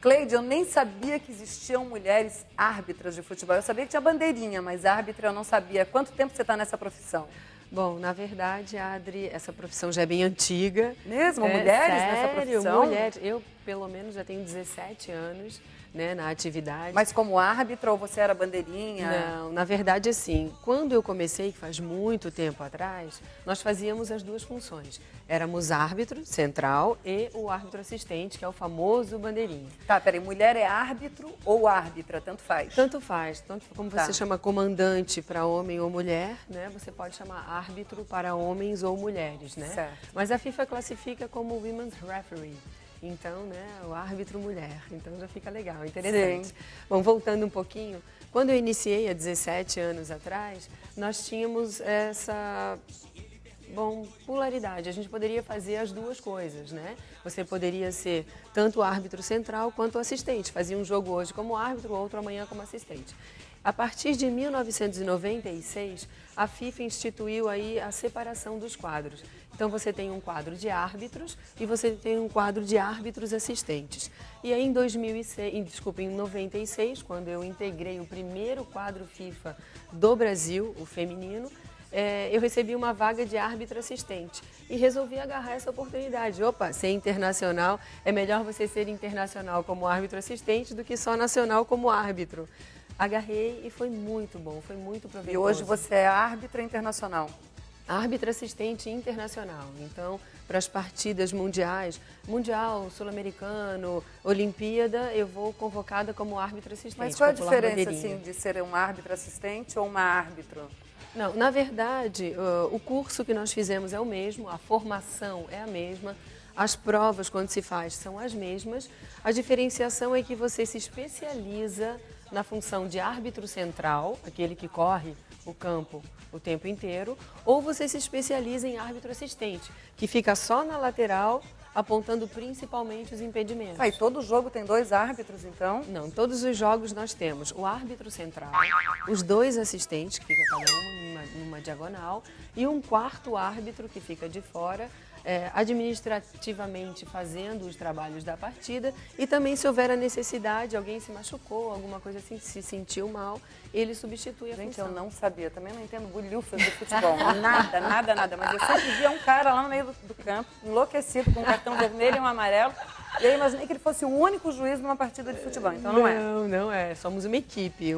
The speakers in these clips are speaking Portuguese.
Cleide, eu nem sabia que existiam mulheres árbitras de futebol. Eu sabia que tinha bandeirinha, mas árbitra eu não sabia. Quanto tempo você está nessa profissão? Bom, na verdade, Adri, essa profissão já é bem antiga. Mesmo? Mulheres sério, nessa profissão? Mulheres. Eu, pelo menos, já tenho 17 anos, né, na atividade. Mas como árbitra ou você era bandeirinha? Não, na verdade, assim, quando eu comecei, que faz muito tempo atrás, nós fazíamos as duas funções. Éramos árbitro central e o árbitro assistente, que é o famoso bandeirinha. Tá, peraí, mulher é árbitro ou árbitra? Tanto faz? Tanto faz. Tanto como você chama comandante para homem ou mulher, né? Você pode chamar árbitro para homens ou mulheres, né? Certo. Mas a FIFA classifica como Women's Referee. Então, né, o árbitro mulher. Então já fica legal, interessante. Sim. Bom, voltando um pouquinho, quando eu iniciei há 17 anos atrás, nós tínhamos essa polaridade. A gente poderia fazer as duas coisas, né? Você poderia ser tanto árbitro central quanto assistente. Fazia um jogo hoje como árbitro, outro amanhã como assistente. A partir de 1996, a FIFA instituiu aí a separação dos quadros. Então você tem um quadro de árbitros e você tem um quadro de árbitros assistentes. E aí em 96, quando eu integrei o primeiro quadro FIFA do Brasil, o feminino, eu recebi uma vaga de árbitro assistente e resolvi agarrar essa oportunidade. Opa, ser internacional, é melhor você ser internacional como árbitro assistente do que só nacional como árbitro. Agarrei e foi muito bom, foi muito proveitoso. E hoje você é árbitra internacional? Árbitra assistente internacional. Então, para as partidas mundiais, Mundial, Sul-Americano, Olimpíada, eu vou convocada como árbitra assistente. Mas qual a diferença assim, de ser um árbitro assistente ou uma árbitro? Não, na verdade, o curso que nós fizemos é o mesmo, a formação é a mesma, as provas, quando se faz, são as mesmas. A diferenciação é que você se especializa na função de árbitro central, aquele que corre o campo o tempo inteiro, ou você se especializa em árbitro assistente, que fica só na lateral, apontando principalmente os impedimentos. E todo jogo tem dois árbitros, então? Não, todos os jogos nós temos o árbitro central, os dois assistentes, que fica cada um numa diagonal, e um quarto árbitro que fica de fora, administrativamente fazendo os trabalhos da partida, e também se houver a necessidade, alguém se machucou, alguma coisa assim, se sentiu mal, ele substitui a função. Gente, eu não sabia, também não entendo bulhufas de futebol, nada, mas eu sempre via um cara lá no meio do campo, enlouquecido, com um cartão vermelho e um amarelo, e eu imaginei que ele fosse o único juiz numa partida de futebol, então não é. Não é, somos uma equipe.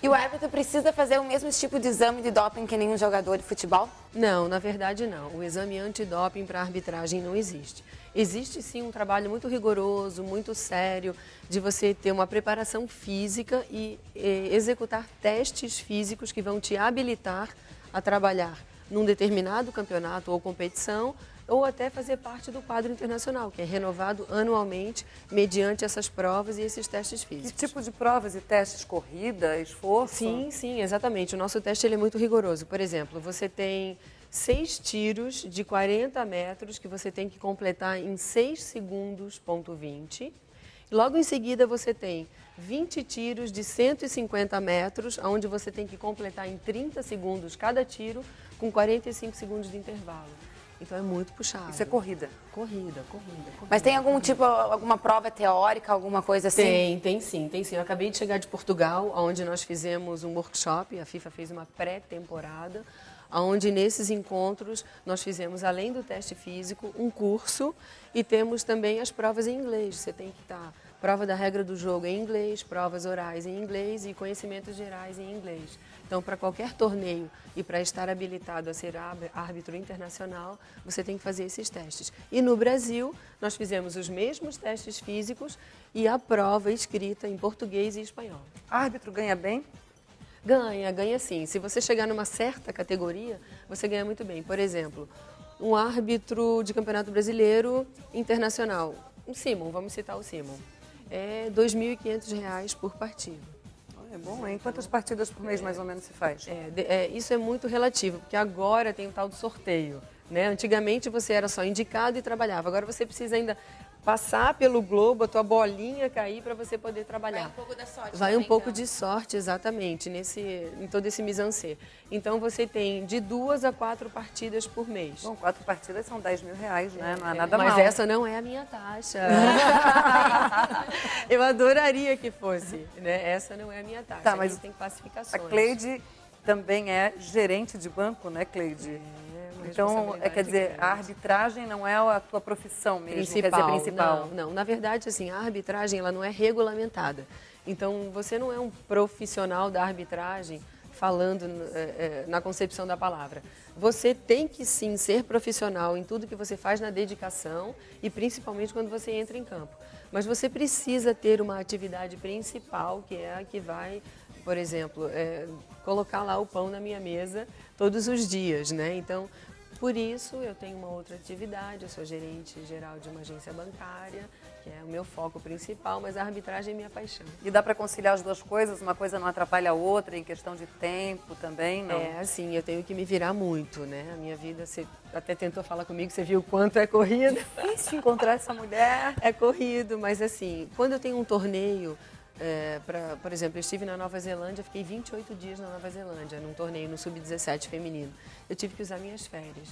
E o árbitro precisa fazer o mesmo tipo de exame de doping que nenhum jogador de futebol? Não, na verdade não. O exame antidoping para arbitragem não existe. Existe sim um trabalho muito rigoroso, muito sério, de você ter uma preparação física e executar testes físicos que vão te habilitar a trabalhar num determinado campeonato ou competição, ou até fazer parte do quadro internacional, que é renovado anualmente mediante essas provas e esses testes físicos. Que tipo de provas e testes? Corrida, esforço? Sim, exatamente. O nosso teste ele é muito rigoroso. Por exemplo, você tem 6 tiros de 40 metros que você tem que completar em 6 segundos, ponto 20. Logo em seguida, você tem 20 tiros de 150 metros, onde você tem que completar em 30 segundos cada tiro, com 45 segundos de intervalo. Então é muito puxado. Isso é corrida? Corrida. Mas tem alguma prova teórica, alguma coisa assim? Tem sim. Eu acabei de chegar de Portugal, onde nós fizemos um workshop, a FIFA fez uma pré-temporada, onde nesses encontros nós fizemos, além do teste físico, um curso e temos também as provas em inglês. Você tem que estar prova da regra do jogo em inglês, provas orais em inglês e conhecimentos gerais em inglês. Então, para qualquer torneio e para estar habilitado a ser árbitro internacional, você tem que fazer esses testes. E no Brasil, nós fizemos os mesmos testes físicos e a prova escrita em português e espanhol. Árbitro ganha bem? Ganha sim. Se você chegar numa certa categoria, você ganha muito bem. Por exemplo, um árbitro de campeonato brasileiro internacional, um Simon, vamos citar o Simon, é R$ 2.500 por partida. É bom, hein? Quantas partidas por mês mais ou menos se faz? Isso é muito relativo, porque agora tem o tal do sorteio, né? Antigamente você era só indicado e trabalhava, agora você precisa ainda passar pelo globo, a tua bolinha cair para você poder trabalhar. Vai um pouco da sorte. Vai também, um pouco então. de sorte, exatamente, em todo esse mise-en-scène. Então você tem de 2 a 4 partidas por mês. Bom, 4 partidas são R$10 mil, né? Não é nada Mas mal. essa não é a minha taxa. Eu adoraria que fosse, né? Essa não é a minha taxa. Tá, mas tem a classificações. Cleide também é gerente de banco, né, Cleide? Uma Então, responsabilidade quer dizer, grande. a arbitragem não é a tua profissão mesmo, quer dizer, principal. Não. Na verdade, assim, a arbitragem ela não é regulamentada. Então, você não é um profissional da arbitragem falando na concepção da palavra. Você tem que, sim, ser profissional em tudo que você faz na dedicação e principalmente quando você entra em campo. Mas você precisa ter uma atividade principal, que é a que vai, por exemplo, colocar lá o pão na minha mesa todos os dias, né? Então, por isso, eu tenho uma outra atividade, eu sou gerente geral de uma agência bancária, que é o meu foco principal, mas a arbitragem é minha paixão. E dá para conciliar as duas coisas? Uma coisa não atrapalha a outra em questão de tempo também, não? Assim, eu tenho que me virar muito, né? A minha vida, você até tentou falar comigo, você viu o quanto é corrido. Difícil encontrar essa mulher. É corrido, mas assim, quando eu tenho um torneio, por exemplo, eu estive na Nova Zelândia, fiquei 28 dias na Nova Zelândia, num torneio no Sub-17 feminino. Eu tive que usar minhas férias.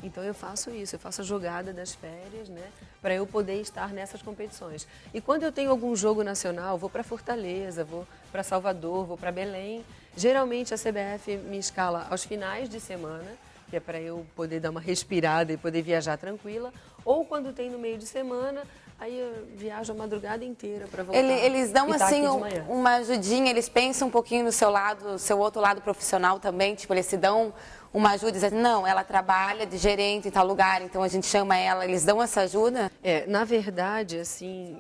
Então eu faço isso, eu faço a jogada das férias, né, para eu poder estar nessas competições. E quando eu tenho algum jogo nacional, vou para Fortaleza, vou para Salvador, vou para Belém. Geralmente a CBF me escala aos finais de semana, que é para eu poder dar uma respirada e poder viajar tranquila, ou quando tem no meio de semana, aí eu viajo a madrugada inteira para voltar. Eles dão e tá assim aqui de manhã. uma ajudinha, eles pensam um pouquinho no seu lado, seu outro lado profissional também, tipo, eles se dão uma ajuda, dizem, não, ela trabalha de gerente em tal lugar, então a gente chama ela, eles dão essa ajuda? Na verdade, assim,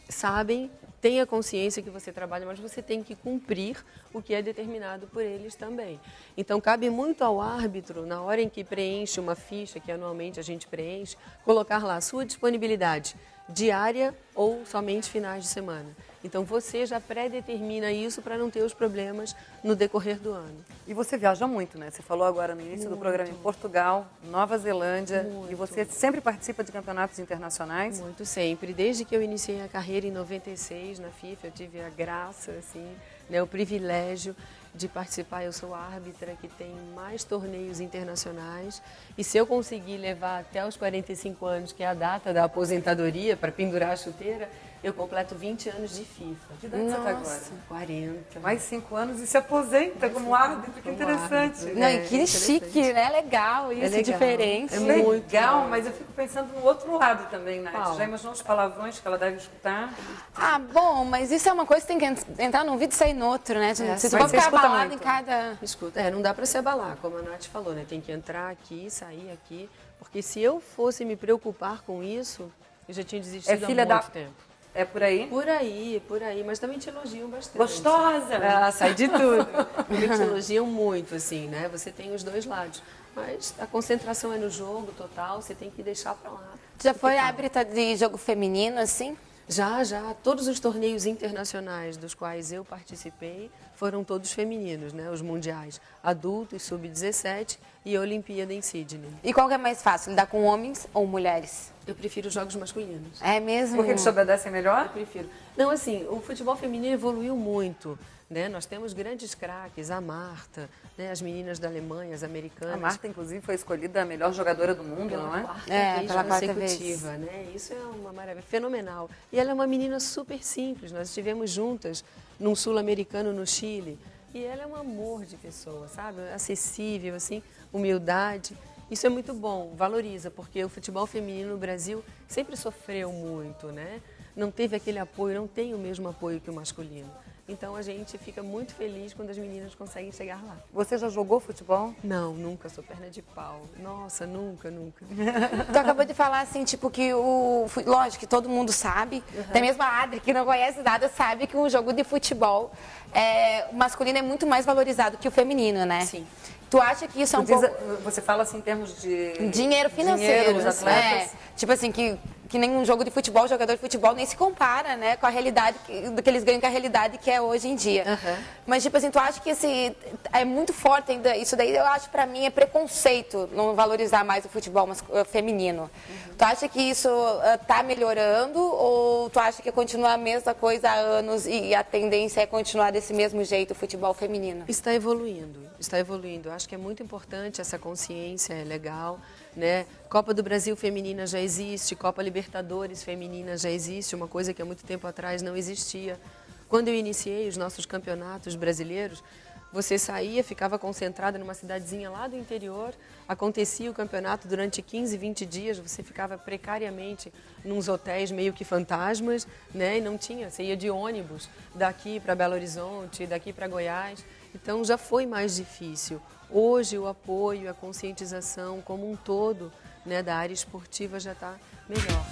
sabem, têm a consciência que você trabalha, mas você tem que cumprir o que é determinado por eles também. Então, cabe muito ao árbitro, na hora em que preenche uma ficha, que anualmente a gente preenche, colocar lá a sua disponibilidade diária ou somente finais de semana. Então, você já pré-determina isso para não ter os problemas no decorrer do ano. E você viaja muito, né? Você falou agora no início do programa em Portugal, Nova Zelândia, e você sempre participa de campeonatos internacionais? Muito, sempre. Desde que eu iniciei a carreira em 96 na FIFA, eu tive a graça, assim, né, o privilégio de participar. Eu sou a árbitra que tem mais torneios internacionais. E se eu conseguir levar até os 45 anos, que é a data da aposentadoria, para pendurar a chuteira, eu completo 20 anos de FIFA. Que idade você está agora? 40. Mais 5 anos e se aposenta como árbitro, que interessante. Não, e que chique, né? Legal isso, legal. diferente. É legal, mas eu fico pensando no outro lado também, Nath. Qual? Já imaginou os palavrões que ela deve escutar? Ah, bom, mas isso é uma coisa que tem que entrar num vídeo e sair no outro, né? Se mas tu for você ficar escuta abalado muito. em cada... Escuta, não dá para se abalar, como a Nath falou, né? Tem que entrar aqui, sair aqui, porque se eu fosse me preocupar com isso, eu já tinha desistido há muito tempo. É por aí? Por aí, mas também te elogiam bastante. Gostosa! Ah, sai de tudo. Eles te elogiam muito, assim, né? Você tem os dois lados. Mas a concentração é no jogo total, você tem que deixar pra lá. Já foi árbitra de jogo feminino, assim? Já. Todos os torneios internacionais dos quais eu participei foram todos femininos, né? Os mundiais adultos, sub-17 e a Olimpíada em Sydney. E qual que é mais fácil, lidar com homens ou mulheres? Eu prefiro os jogos masculinos. É mesmo? Porque eles te obedecem melhor? Eu prefiro. Não, assim, o futebol feminino evoluiu muito, né? Nós temos grandes craques, a Marta, né? As meninas da Alemanha, as americanas. A Marta, inclusive, foi escolhida a melhor jogadora do mundo, não é? Pela quarta vez. Consecutiva, né? Isso é uma maravilha, fenomenal. E ela é uma menina super simples. Nós estivemos juntas num sul-americano no Chile. E ela é um amor de pessoa, sabe? Acessível, assim, humildade. Isso é muito bom, valoriza, porque o futebol feminino no Brasil sempre sofreu muito, né? Não teve aquele apoio, não tem o mesmo apoio que o masculino. Então a gente fica muito feliz quando as meninas conseguem chegar lá. Você já jogou futebol? Não, nunca, sou perna de pau. Nossa, nunca. Tu acabou de falar assim, tipo, que lógico que todo mundo sabe, até mesmo a Adri, que não conhece nada, sabe que um jogo de futebol, o masculino é muito mais valorizado que o feminino, né? Sim. Tu acha que isso é um pouco... Você fala assim em termos de... Dinheiro financeiro. Dinheiro, os atletas. Tipo assim, que que nem um jogo de futebol, jogador de futebol nem se compara, né, com a realidade do que eles ganham com a realidade que é hoje em dia. Mas, tipo assim, tu acha que é muito forte ainda, isso daí eu acho pra mim é preconceito não valorizar mais o futebol feminino. Tu acha que isso tá melhorando ou tu acha que continua a mesma coisa há anos e a tendência é continuar desse mesmo jeito o futebol feminino? Está evoluindo, está evoluindo. Acho que é muito importante essa consciência, é legal, né? Copa do Brasil feminina já existe, Copa Libertadores feminina já existe, uma coisa que há muito tempo atrás não existia. Quando eu iniciei os nossos campeonatos brasileiros, você saía, ficava concentrada numa cidadezinha lá do interior, acontecia o campeonato durante 15, 20 dias, você ficava precariamente nos hotéis meio que fantasmas, né? E não tinha, você ia de ônibus daqui para Belo Horizonte, daqui para Goiás, então já foi mais difícil. Hoje o apoio, a conscientização como um todo, né, da área esportiva já está melhor.